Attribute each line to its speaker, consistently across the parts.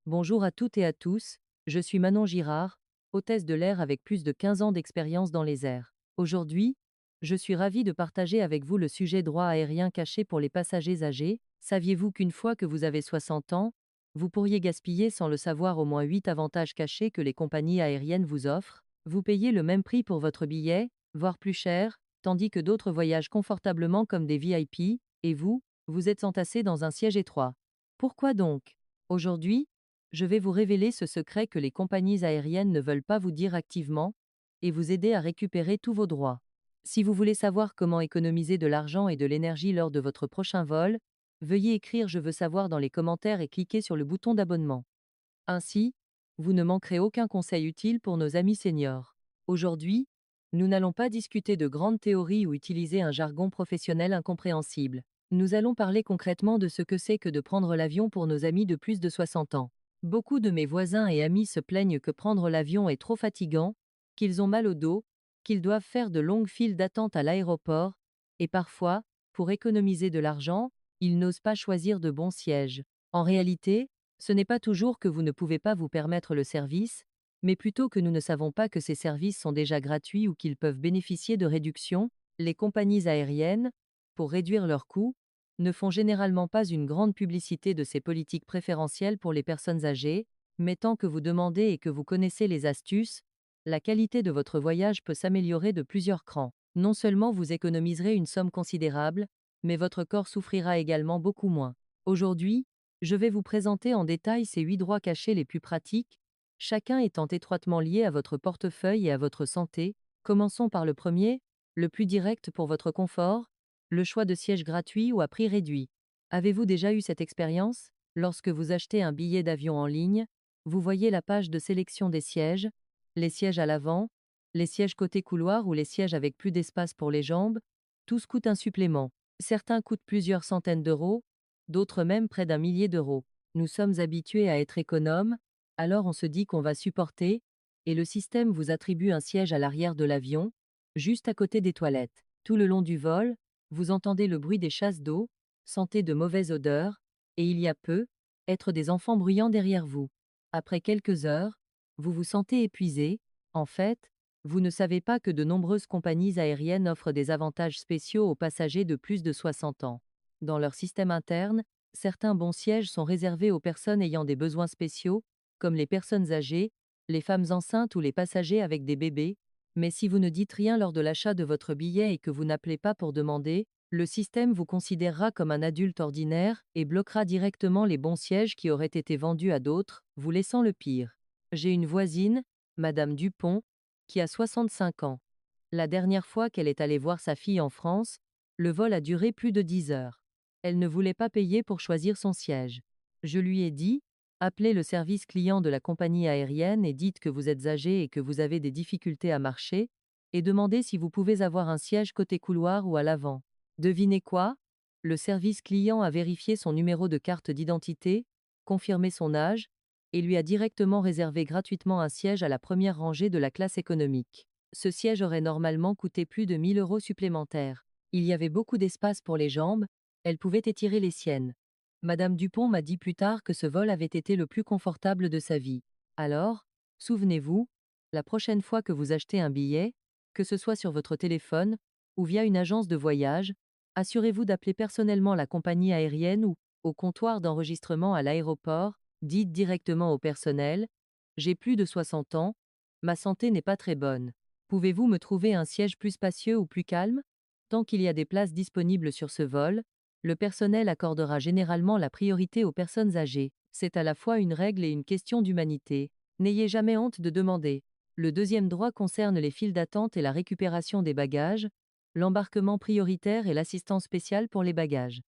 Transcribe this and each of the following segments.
Speaker 1: Bonjour à toutes et à tous, je suis Manon Girard, hôtesse de l'air avec plus de 15 ans d'expérience dans les airs. Aujourd'hui, je suis ravie de partager avec vous le sujet droit aérien caché pour les passagers âgés. Saviez-vous qu'une fois que vous avez 60 ans, vous pourriez gaspiller sans le savoir au moins 8 avantages cachés que les compagnies aériennes vous offrent? Vous payez le même prix pour votre billet, voire plus cher, tandis que d'autres voyagent confortablement comme des VIP, et vous êtes entassé dans un siège étroit. Pourquoi donc? Aujourd'hui, je vais vous révéler ce secret que les compagnies aériennes ne veulent pas vous dire activement et vous aider à récupérer tous vos droits. Si vous voulez savoir comment économiser de l'argent et de l'énergie lors de votre prochain vol, veuillez écrire "Je veux savoir" dans les commentaires et cliquer sur le bouton d'abonnement. Ainsi, vous ne manquerez aucun conseil utile pour nos amis seniors. Aujourd'hui, nous n'allons pas discuter de grandes théories ou utiliser un jargon professionnel incompréhensible. Nous allons parler concrètement de ce que c'est que de prendre l'avion pour nos amis de plus de 60 ans. Beaucoup de mes voisins et amis se plaignent que prendre l'avion est trop fatigant, qu'ils ont mal au dos, qu'ils doivent faire de longues files d'attente à l'aéroport, et parfois, pour économiser de l'argent, ils n'osent pas choisir de bons sièges. En réalité, ce n'est pas toujours que vous ne pouvez pas vous permettre le service, mais plutôt que nous ne savons pas que ces services sont déjà gratuits ou qu'ils peuvent bénéficier de réductions. Les compagnies aériennes, pour réduire leurs coûts, ne font généralement pas une grande publicité de ces politiques préférentielles pour les personnes âgées, mais tant que vous demandez et que vous connaissez les astuces, la qualité de votre voyage peut s'améliorer de plusieurs crans. Non seulement vous économiserez une somme considérable, mais votre corps souffrira également beaucoup moins. Aujourd'hui, je vais vous présenter en détail ces 8 droits cachés les plus pratiques, chacun étant étroitement lié à votre portefeuille et à votre santé. Commençons par le premier, le plus direct pour votre confort, le choix de sièges gratuits ou à prix réduit. Avez-vous déjà eu cette expérience? Lorsque vous achetez un billet d'avion en ligne, vous voyez la page de sélection des sièges, les sièges à l'avant, les sièges côté couloir ou les sièges avec plus d'espace pour les jambes. Tous coûtent un supplément. Certains coûtent plusieurs centaines d'euros, d'autres même près d'un millier d'euros. Nous sommes habitués à être économes, alors on se dit qu'on va supporter, et le système vous attribue un siège à l'arrière de l'avion, juste à côté des toilettes. Tout le long du vol, vous entendez le bruit des chasses d'eau, sentez de mauvaises odeurs, et il y a peu, être des enfants bruyants derrière vous. Après quelques heures, vous vous sentez épuisé. En fait, vous ne savez pas que de nombreuses compagnies aériennes offrent des avantages spéciaux aux passagers de plus de 60 ans. Dans leur système interne, certains bons sièges sont réservés aux personnes ayant des besoins spéciaux, comme les personnes âgées, les femmes enceintes ou les passagers avec des bébés. Mais si vous ne dites rien lors de l'achat de votre billet et que vous n'appelez pas pour demander, le système vous considérera comme un adulte ordinaire et bloquera directement les bons sièges qui auraient été vendus à d'autres, vous laissant le pire. J'ai une voisine, Madame Dupont, qui a 65 ans. La dernière fois qu'elle est allée voir sa fille en France, le vol a duré plus de 10 heures. Elle ne voulait pas payer pour choisir son siège. Je lui ai dit, appelez le service client de la compagnie aérienne et dites que vous êtes âgé et que vous avez des difficultés à marcher, et demandez si vous pouvez avoir un siège côté couloir ou à l'avant. Devinez quoi? Le service client a vérifié son numéro de carte d'identité, confirmé son âge, et lui a directement réservé gratuitement un siège à la première rangée de la classe économique. Ce siège aurait normalement coûté plus de 1000 euros supplémentaires. Il y avait beaucoup d'espace pour les jambes, elle pouvait étirer les siennes. Madame Dupont m'a dit plus tard que ce vol avait été le plus confortable de sa vie. Alors, souvenez-vous, la prochaine fois que vous achetez un billet, que ce soit sur votre téléphone ou via une agence de voyage, assurez-vous d'appeler personnellement la compagnie aérienne ou, au comptoir d'enregistrement à l'aéroport, dites directement au personnel: J'ai plus de 60 ans, ma santé n'est pas très bonne. Pouvez-vous me trouver un siège plus spacieux ou plus calme? Tant qu'il y a des places disponibles sur ce vol, le personnel accordera généralement la priorité aux personnes âgées. C'est à la fois une règle et une question d'humanité. N'ayez jamais honte de demander. Le deuxième droit concerne les files d'attente et la récupération des bagages, l'embarquement prioritaire et l'assistance spéciale pour les bagages.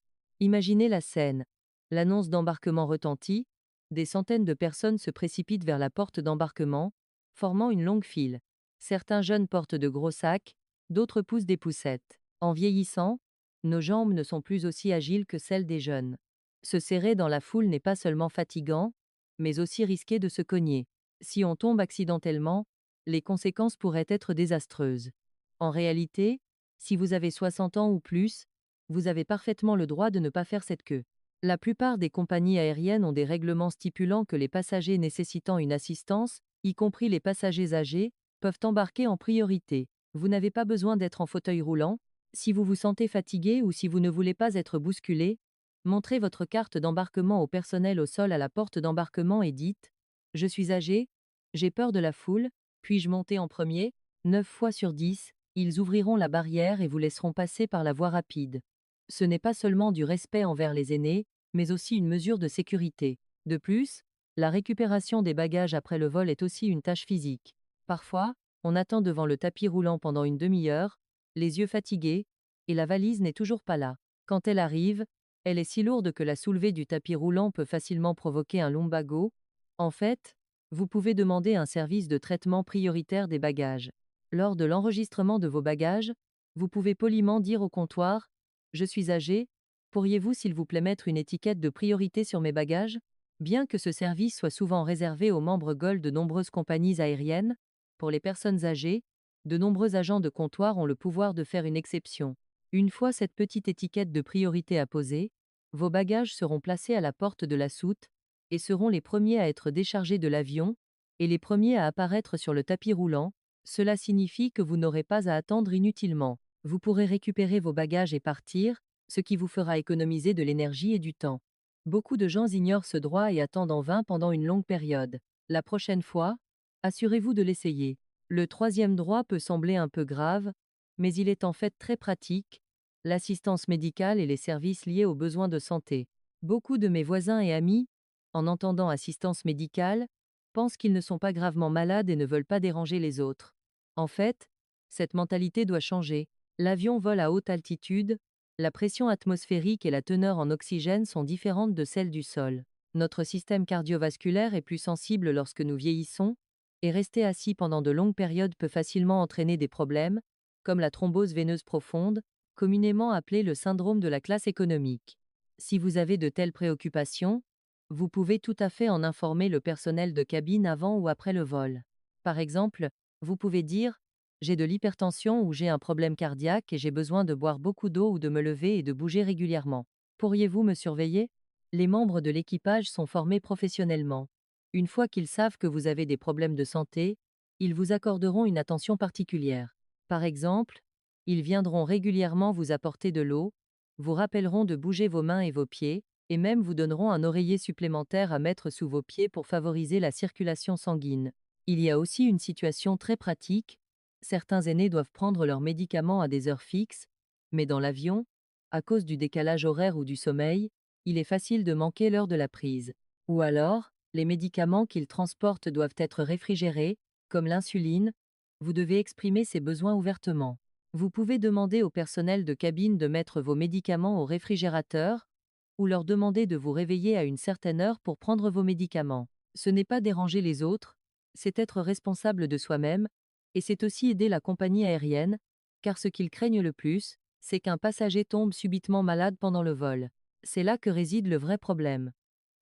Speaker 1: Imaginez la scène. L'annonce d'embarquement retentit, des centaines de personnes se précipitent vers la porte d'embarquement, formant une longue file. Certains jeunes portent de gros sacs, d'autres poussent des poussettes. En vieillissant, nos jambes ne sont plus aussi agiles que celles des jeunes. Se serrer dans la foule n'est pas seulement fatigant, mais aussi risqué de se cogner. Si on tombe accidentellement, les conséquences pourraient être désastreuses. En réalité, si vous avez 60 ans ou plus, vous avez parfaitement le droit de ne pas faire cette queue. La plupart des compagnies aériennes ont des règlements stipulant que les passagers nécessitant une assistance, y compris les passagers âgés, peuvent embarquer en priorité. Vous n'avez pas besoin d'être en fauteuil roulant. Si vous vous sentez fatigué ou si vous ne voulez pas être bousculé, montrez votre carte d'embarquement au personnel au sol à la porte d'embarquement et dites: Je suis âgé, j'ai peur de la foule, puis-je monter en premier? 9 fois sur 10, ils ouvriront la barrière et vous laisseront passer par la voie rapide. Ce n'est pas seulement du respect envers les aînés, mais aussi une mesure de sécurité. De plus, la récupération des bagages après le vol est aussi une tâche physique. Parfois, on attend devant le tapis roulant pendant une demi-heure, les yeux fatigués, et la valise n'est toujours pas là. Quand elle arrive, elle est si lourde que la soulevée du tapis roulant peut facilement provoquer un lumbago. En fait, vous pouvez demander un service de traitement prioritaire des bagages. Lors de l'enregistrement de vos bagages, vous pouvez poliment dire au comptoir: Je suis âgé, pourriez-vous s'il vous plaît mettre une étiquette de priorité sur mes bagages? Bien que ce service soit souvent réservé aux membres Gold de nombreuses compagnies aériennes, pour les personnes âgées, de nombreux agents de comptoir ont le pouvoir de faire une exception. Une fois cette petite étiquette de priorité apposée, vos bagages seront placés à la porte de la soute et seront les premiers à être déchargés de l'avion et les premiers à apparaître sur le tapis roulant. Cela signifie que vous n'aurez pas à attendre inutilement. Vous pourrez récupérer vos bagages et partir, ce qui vous fera économiser de l'énergie et du temps. Beaucoup de gens ignorent ce droit et attendent en vain pendant une longue période. La prochaine fois, assurez-vous de l'essayer. Le troisième droit peut sembler un peu grave, mais il est en fait très pratique: l'assistance médicale et les services liés aux besoins de santé. Beaucoup de mes voisins et amis, en entendant assistance médicale, pensent qu'ils ne sont pas gravement malades et ne veulent pas déranger les autres. En fait, cette mentalité doit changer. L'avion vole à haute altitude, la pression atmosphérique et la teneur en oxygène sont différentes de celles du sol. Notre système cardiovasculaire est plus sensible lorsque nous vieillissons, et rester assis pendant de longues périodes peut facilement entraîner des problèmes, comme la thrombose veineuse profonde, communément appelée le syndrome de la classe économique. Si vous avez de telles préoccupations, vous pouvez tout à fait en informer le personnel de cabine avant ou après le vol. Par exemple, vous pouvez dire: J'ai de l'hypertension ou j'ai un problème cardiaque et j'ai besoin de boire beaucoup d'eau ou de me lever et de bouger régulièrement. Pourriez-vous me surveiller? Les membres de l'équipage sont formés professionnellement. Une fois qu'ils savent que vous avez des problèmes de santé, ils vous accorderont une attention particulière. Par exemple, ils viendront régulièrement vous apporter de l'eau, vous rappelleront de bouger vos mains et vos pieds, et même vous donneront un oreiller supplémentaire à mettre sous vos pieds pour favoriser la circulation sanguine. Il y a aussi une situation très pratique: certains aînés doivent prendre leurs médicaments à des heures fixes, mais dans l'avion, à cause du décalage horaire ou du sommeil, il est facile de manquer l'heure de la prise. Ou alors, les médicaments qu'ils transportent doivent être réfrigérés, comme l'insuline. Vous devez exprimer ces besoins ouvertement. Vous pouvez demander au personnel de cabine de mettre vos médicaments au réfrigérateur, ou leur demander de vous réveiller à une certaine heure pour prendre vos médicaments. Ce n'est pas déranger les autres, c'est être responsable de soi-même, et c'est aussi aider la compagnie aérienne, car ce qu'ils craignent le plus, c'est qu'un passager tombe subitement malade pendant le vol. C'est là que réside le vrai problème.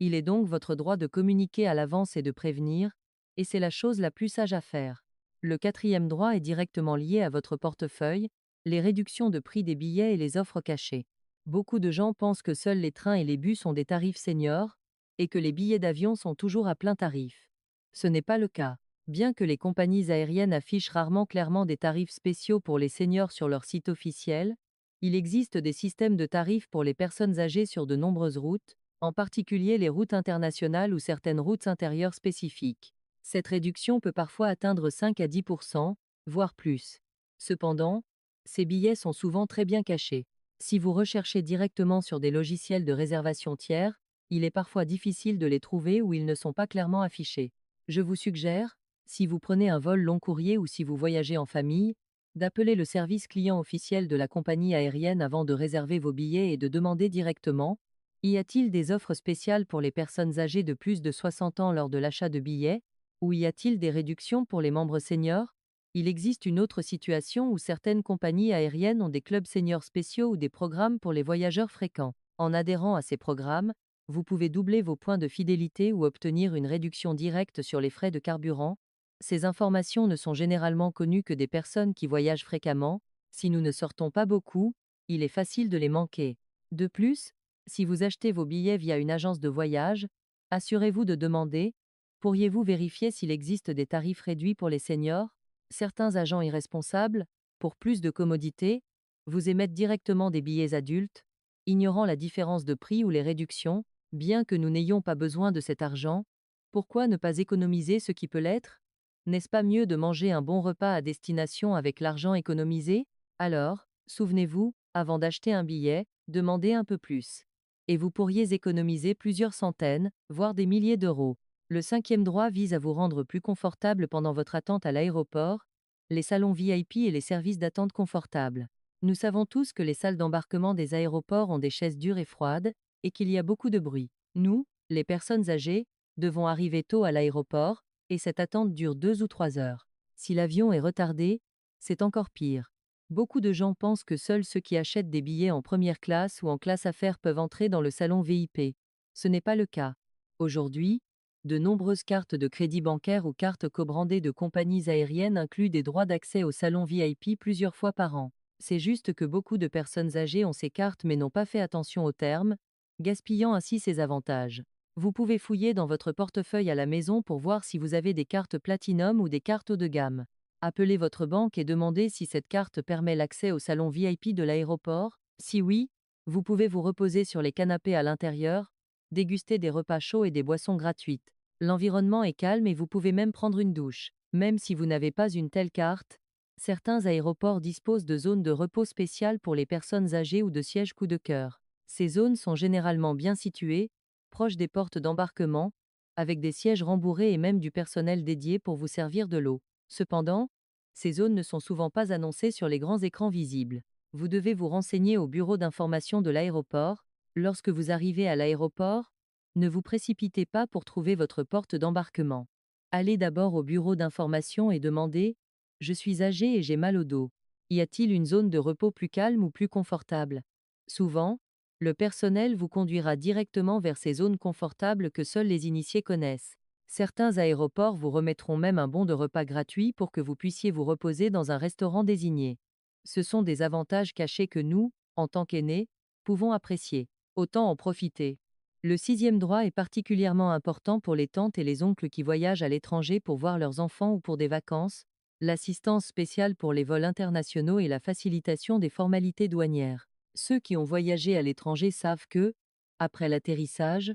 Speaker 1: Il est donc votre droit de communiquer à l'avance et de prévenir, et c'est la chose la plus sage à faire. Le quatrième droit est directement lié à votre portefeuille: les réductions de prix des billets et les offres cachées. Beaucoup de gens pensent que seuls les trains et les bus ont des tarifs seniors, et que les billets d'avion sont toujours à plein tarif. Ce n'est pas le cas. Bien que les compagnies aériennes affichent rarement clairement des tarifs spéciaux pour les seniors sur leur site officiel, il existe des systèmes de tarifs pour les personnes âgées sur de nombreuses routes, en particulier les routes internationales ou certaines routes intérieures spécifiques. Cette réduction peut parfois atteindre 5 à 10%, voire plus. Cependant, ces billets sont souvent très bien cachés. Si vous recherchez directement sur des logiciels de réservation tiers, il est parfois difficile de les trouver ou ils ne sont pas clairement affichés. Je vous suggère, si vous prenez un vol long courrier ou si vous voyagez en famille, d'appeler le service client officiel de la compagnie aérienne avant de réserver vos billets et de demander directement: y a-t-il des offres spéciales pour les personnes âgées de plus de 60 ans lors de l'achat de billets? Ou y a-t-il des réductions pour les membres seniors? Il existe une autre situation où certaines compagnies aériennes ont des clubs seniors spéciaux ou des programmes pour les voyageurs fréquents. En adhérant à ces programmes, vous pouvez doubler vos points de fidélité ou obtenir une réduction directe sur les frais de carburant. Ces informations ne sont généralement connues que des personnes qui voyagent fréquemment. Si nous ne sortons pas beaucoup, il est facile de les manquer. De plus, Si vous achetez vos billets via une agence de voyage, assurez-vous de demander: pourriez-vous vérifier s'il existe des tarifs réduits pour les seniors? Certains agents irresponsables, pour plus de commodité, vous émettent directement des billets adultes, ignorant la différence de prix ou les réductions. Bien que nous n'ayons pas besoin de cet argent, pourquoi ne pas économiser ce qui peut l'être? N'est-ce pas mieux de manger un bon repas à destination avec l'argent économisé? Alors, souvenez-vous, avant d'acheter un billet, demandez un peu plus. Et vous pourriez économiser plusieurs centaines, voire des milliers d'euros. Le cinquième droit vise à vous rendre plus confortable pendant votre attente à l'aéroport, les salons VIP et les services d'attente confortables. Nous savons tous que les salles d'embarquement des aéroports ont des chaises dures et froides, et qu'il y a beaucoup de bruit. Nous, les personnes âgées, devons arriver tôt à l'aéroport, et cette attente dure 2 ou 3 heures. Si l'avion est retardé, c'est encore pire. Beaucoup de gens pensent que seuls ceux qui achètent des billets en première classe ou en classe affaires peuvent entrer dans le salon VIP. Ce n'est pas le cas. Aujourd'hui, de nombreuses cartes de crédit bancaire ou cartes co-brandées de compagnies aériennes incluent des droits d'accès au salon VIP plusieurs fois par an. C'est juste que beaucoup de personnes âgées ont ces cartes mais n'ont pas fait attention aux termes, gaspillant ainsi ces avantages. Vous pouvez fouiller dans votre portefeuille à la maison pour voir si vous avez des cartes Platinum ou des cartes haut de gamme. Appelez votre banque et demandez si cette carte permet l'accès au salon VIP de l'aéroport. Si oui, vous pouvez vous reposer sur les canapés à l'intérieur, déguster des repas chauds et des boissons gratuites. L'environnement est calme et vous pouvez même prendre une douche. Même si vous n'avez pas une telle carte, certains aéroports disposent de zones de repos spéciales pour les personnes âgées ou de sièges coup de cœur. Ces zones sont généralement bien situées, proches des portes d'embarquement, avec des sièges rembourrés et même du personnel dédié pour vous servir de l'eau. Cependant, ces zones ne sont souvent pas annoncées sur les grands écrans visibles. Vous devez vous renseigner au bureau d'information de l'aéroport. Lorsque vous arrivez à l'aéroport, ne vous précipitez pas pour trouver votre porte d'embarquement. Allez d'abord au bureau d'information et demandez: je suis âgé et j'ai mal au dos. Y a-t-il une zone de repos plus calme ou plus confortable? Souvent, le personnel vous conduira directement vers ces zones confortables que seuls les initiés connaissent. Certains aéroports vous remettront même un bon de repas gratuit pour que vous puissiez vous reposer dans un restaurant désigné. Ce sont des avantages cachés que nous, en tant qu'aînés, pouvons apprécier. Autant en profiter. Le sixième droit est particulièrement important pour les tantes et les oncles qui voyagent à l'étranger pour voir leurs enfants ou pour des vacances, l'assistance spéciale pour les vols internationaux et la facilitation des formalités douanières. Ceux qui ont voyagé à l'étranger savent que, après l'atterrissage,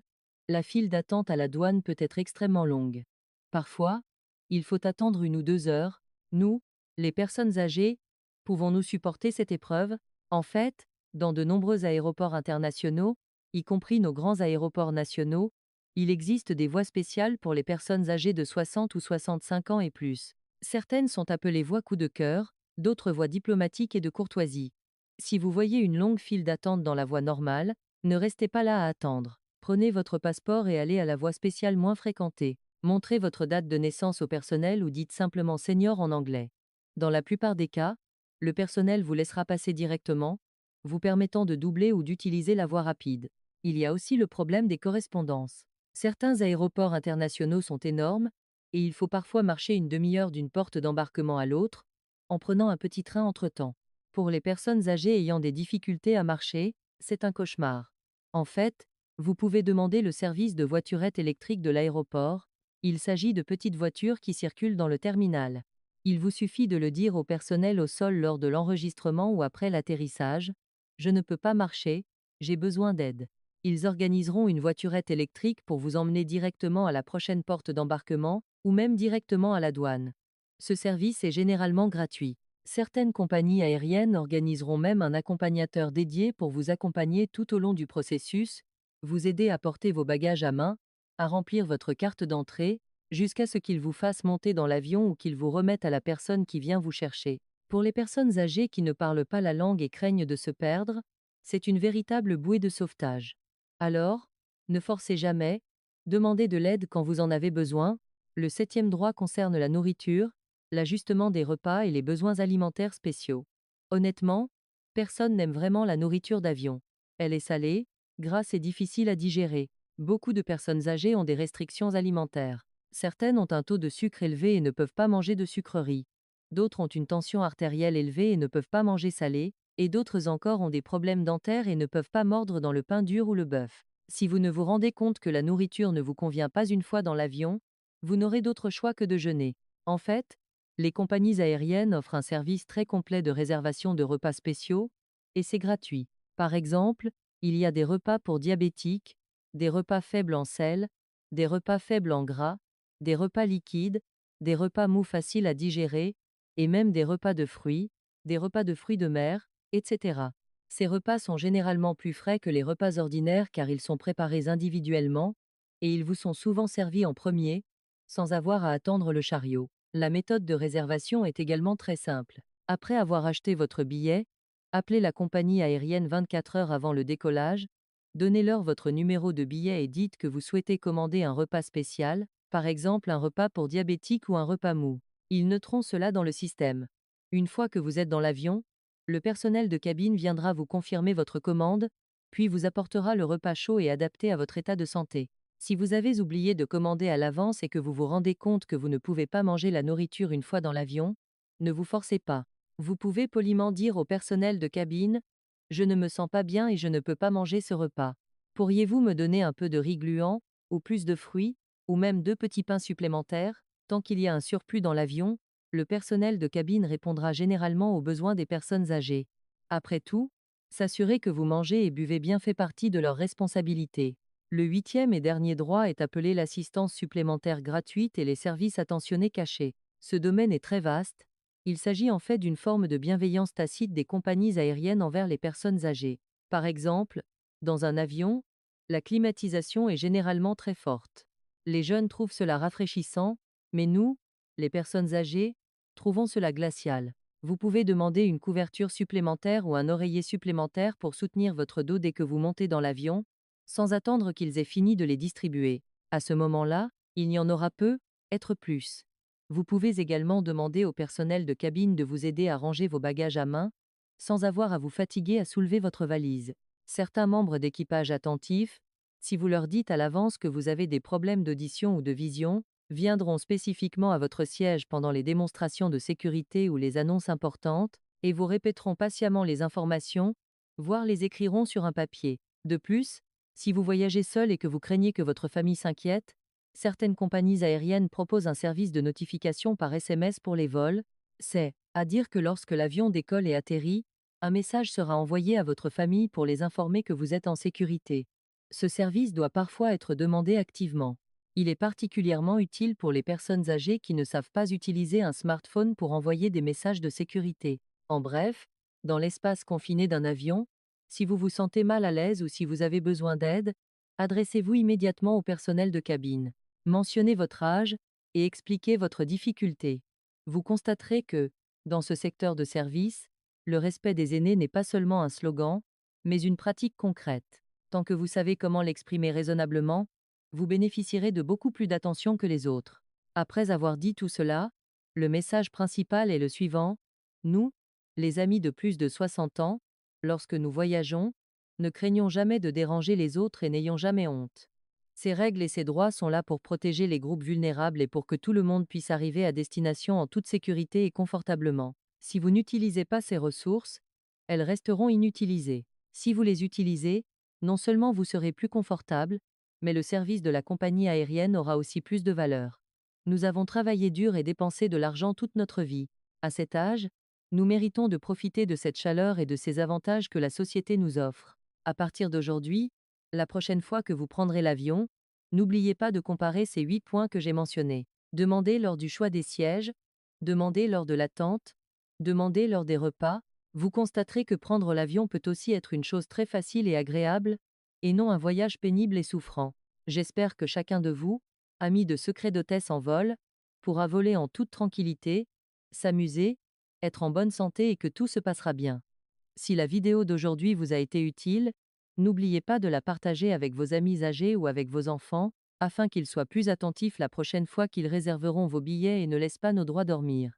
Speaker 1: la file d'attente à la douane peut être extrêmement longue. Parfois, il faut attendre 1 ou 2 heures. Nous, les personnes âgées, pouvons-nous supporter cette épreuve? En fait, dans de nombreux aéroports internationaux, y compris nos grands aéroports nationaux, il existe des voies spéciales pour les personnes âgées de 60 ou 65 ans et plus. Certaines sont appelées voies coup de cœur, d'autres voies diplomatiques et de courtoisie. Si vous voyez une longue file d'attente dans la voie normale, ne restez pas là à attendre. Prenez votre passeport et allez à la voie spéciale moins fréquentée. Montrez votre date de naissance au personnel ou dites simplement senior en anglais. Dans la plupart des cas, le personnel vous laissera passer directement, vous permettant de doubler ou d'utiliser la voie rapide. Il y a aussi le problème des correspondances. Certains aéroports internationaux sont énormes, et il faut parfois marcher une demi-heure d'une porte d'embarquement à l'autre, en prenant un petit train entre-temps. Pour les personnes âgées ayant des difficultés à marcher, c'est un cauchemar. En fait, vous pouvez demander le service de voiturette électrique de l'aéroport. Il s'agit de petites voitures qui circulent dans le terminal. Il vous suffit de le dire au personnel au sol lors de l'enregistrement ou après l'atterrissage: je ne peux pas marcher, j'ai besoin d'aide. Ils organiseront une voiturette électrique pour vous emmener directement à la prochaine porte d'embarquement, ou même directement à la douane. Ce service est généralement gratuit. Certaines compagnies aériennes organiseront même un accompagnateur dédié pour vous accompagner tout au long du processus, vous aider à porter vos bagages à main, à remplir votre carte d'entrée, jusqu'à ce qu'il vous fasse monter dans l'avion ou qu'il vous remette à la personne qui vient vous chercher. Pour les personnes âgées qui ne parlent pas la langue et craignent de se perdre, c'est une véritable bouée de sauvetage. Alors, ne forcez jamais, demandez de l'aide quand vous en avez besoin. Le septième droit concerne la nourriture, l'ajustement des repas et les besoins alimentaires spéciaux. Honnêtement, personne n'aime vraiment la nourriture d'avion. Elle est salée, grasse et difficile à digérer. Beaucoup de personnes âgées ont des restrictions alimentaires. Certaines ont un taux de sucre élevé et ne peuvent pas manger de sucreries. D'autres ont une tension artérielle élevée et ne peuvent pas manger salé, Et d'autres encore ont des problèmes dentaires et ne peuvent pas mordre dans le pain dur ou le bœuf. Si vous ne vous rendez compte que la nourriture ne vous convient pas une fois dans l'avion, vous n'aurez d'autre choix que de jeûner. En fait, les compagnies aériennes offrent un service très complet de réservation de repas spéciaux, et c'est gratuit. Par exemple, il y a des repas pour diabétiques, des repas faibles en sel, des repas faibles en gras, des repas liquides, des repas mous faciles à digérer, et même des repas de fruits de mer, etc. Ces repas sont généralement plus frais que les repas ordinaires car ils sont préparés individuellement, et ils vous sont souvent servis en premier, sans avoir à attendre le chariot. La méthode de réservation est également très simple. Après avoir acheté votre billet, appelez la compagnie aérienne 24 heures avant le décollage, donnez-leur votre numéro de billet et dites que vous souhaitez commander un repas spécial, par exemple un repas pour diabétiques ou un repas mou. Ils noteront cela dans le système. Une fois que vous êtes dans l'avion, le personnel de cabine viendra vous confirmer votre commande, puis vous apportera le repas chaud et adapté à votre état de santé. Si vous avez oublié de commander à l'avance et que vous vous rendez compte que vous ne pouvez pas manger la nourriture une fois dans l'avion, ne vous forcez pas. Vous pouvez poliment dire au personnel de cabine: je ne me sens pas bien et je ne peux pas manger ce repas. Pourriez-vous me donner un peu de riz gluant, ou plus de fruits, ou même 2 petits pains supplémentaires? Tant qu'il y a un surplus dans l'avion, le personnel de cabine répondra généralement aux besoins des personnes âgées. Après tout, s'assurer que vous mangez et buvez bien fait partie de leurs responsabilités. Le 8e et dernier droit est appelé l'assistance supplémentaire gratuite et les services attentionnés cachés. Ce domaine est très vaste. Il s'agit en fait d'une forme de bienveillance tacite des compagnies aériennes envers les personnes âgées. Par exemple, dans un avion, la climatisation est généralement très forte. Les jeunes trouvent cela rafraîchissant, mais nous, les personnes âgées, trouvons cela glacial. Vous pouvez demander une couverture supplémentaire ou un oreiller supplémentaire pour soutenir votre dos dès que vous montez dans l'avion, sans attendre qu'ils aient fini de les distribuer. À ce moment-là, il n'y en aura peu, être plus. Vous pouvez également demander au personnel de cabine de vous aider à ranger vos bagages à main, sans avoir à vous fatiguer à soulever votre valise. Certains membres d'équipage attentifs, si vous leur dites à l'avance que vous avez des problèmes d'audition ou de vision, viendront spécifiquement à votre siège pendant les démonstrations de sécurité ou les annonces importantes, et vous répéteront patiemment les informations, voire les écriront sur un papier. De plus, si vous voyagez seul et que vous craignez que votre famille s'inquiète, certaines compagnies aériennes proposent un service de notification par SMS pour les vols. C'est à dire que lorsque l'avion décolle et atterrit, un message sera envoyé à votre famille pour les informer que vous êtes en sécurité. Ce service doit parfois être demandé activement. Il est particulièrement utile pour les personnes âgées qui ne savent pas utiliser un smartphone pour envoyer des messages de sécurité. En bref, dans l'espace confiné d'un avion, si vous vous sentez mal à l'aise ou si vous avez besoin d'aide, adressez-vous immédiatement au personnel de cabine. Mentionnez votre âge et expliquez votre difficulté. Vous constaterez que, dans ce secteur de service, le respect des aînés n'est pas seulement un slogan, mais une pratique concrète. Tant que vous savez comment l'exprimer raisonnablement, vous bénéficierez de beaucoup plus d'attention que les autres. Après avoir dit tout cela, le message principal est le suivant: nous, les amis de plus de 60 ans, lorsque nous voyageons, ne craignons jamais de déranger les autres et n'ayons jamais honte. Ces règles et ces droits sont là pour protéger les groupes vulnérables et pour que tout le monde puisse arriver à destination en toute sécurité et confortablement. Si vous n'utilisez pas ces ressources, elles resteront inutilisées. Si vous les utilisez, non seulement vous serez plus confortable, mais le service de la compagnie aérienne aura aussi plus de valeur. Nous avons travaillé dur et dépensé de l'argent toute notre vie. À cet âge, nous méritons de profiter de cette chaleur et de ces avantages que la société nous offre. À partir d'aujourd'hui, la prochaine fois que vous prendrez l'avion, n'oubliez pas de comparer ces 8 points que j'ai mentionnés. Demandez lors du choix des sièges, demandez lors de l'attente, demandez lors des repas. Vous constaterez que prendre l'avion peut aussi être une chose très facile et agréable, et non un voyage pénible et souffrant. J'espère que chacun de vous, amis de secret d'hôtesse en vol, pourra voler en toute tranquillité, s'amuser, être en bonne santé et que tout se passera bien. Si la vidéo d'aujourd'hui vous a été utile, n'oubliez pas de la partager avec vos amis âgés ou avec vos enfants, afin qu'ils soient plus attentifs la prochaine fois qu'ils réserveront vos billets et ne laissent pas nos droits dormir.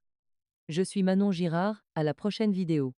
Speaker 1: Je suis Manon Girard, à la prochaine vidéo.